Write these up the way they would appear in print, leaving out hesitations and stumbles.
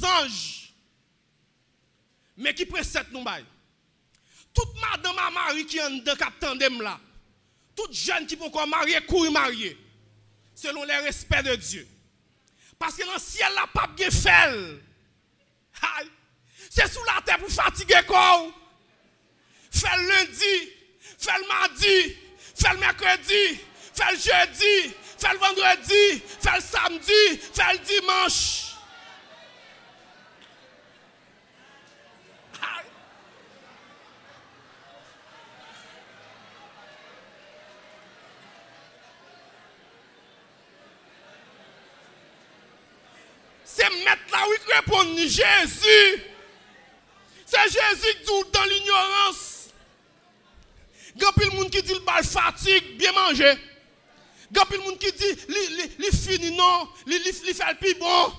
anges. Mais qui précède nous bail. Toute madame à mari qui en de captandem là. Toute jeune qui peut encore marier, courir marier. Selon les respects de Dieu. Parce que dans le ciel, la pape bien fait. C'est sous la terre pour fatiguer quoi. Fait le lundi, fait le mardi, fait le mercredi, fait le jeudi, fait le vendredi, fait le samedi, fait le dimanche. C'est mettre là où il répond Jésus. C'est Jésus qui dit dans l'ignorance. Il y a plus de monde qui dit le fatigue, bien manger. Il y a plus de monde qui dit il fini non, il fait le plus bon.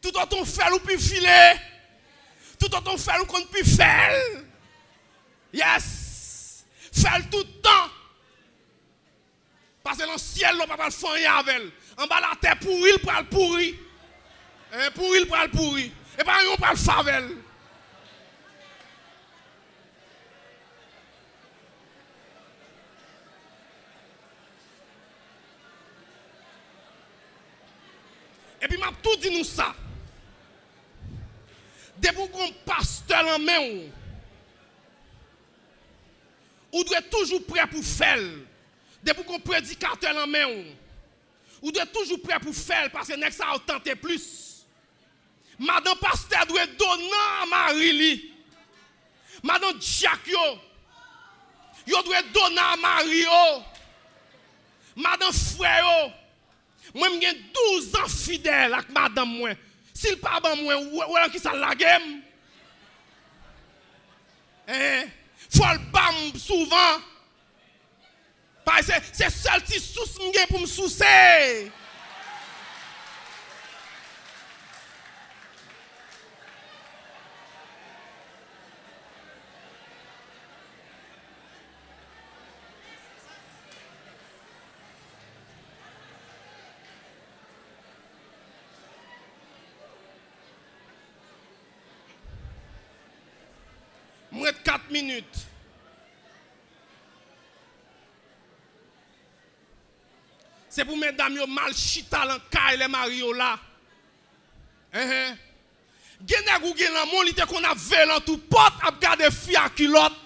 Tout autant on fait ou plus filer. Tout autant on fait ou qu'on plus faire. Yes. Faire tout le temps. Parce que dans le ciel, on ne peut pas le faire avec elle. En bas la terre pourrie, il prend le pourri. Pourri, il prend le pourri. Et pas on prend le favel. Et puis, m'a tout dit nous ça. Depuis qu'on pasteur en main, ou doit être toujours prêt pour faire. Depuis qu'on prédicateur en main, ou doit être toujours prêt pour faire parce que next ça a tenté plus. Madame pasteur doit donner à Marie. Madame Jacques yo doit donner à Marie. Madame frère moi j'ai 12 ans fidèle avec madame moi. S'il pas ban moi ou qui ça la game. Faut le bam souvent. Parce que c'est seul petit sous pour me soucer. Moi 4 minutes. C'est pour mesdames yo mal chita lan kay les mario là. Genè ou gen lan mon li te qu'on a velan tout porte a garder fi a culotte.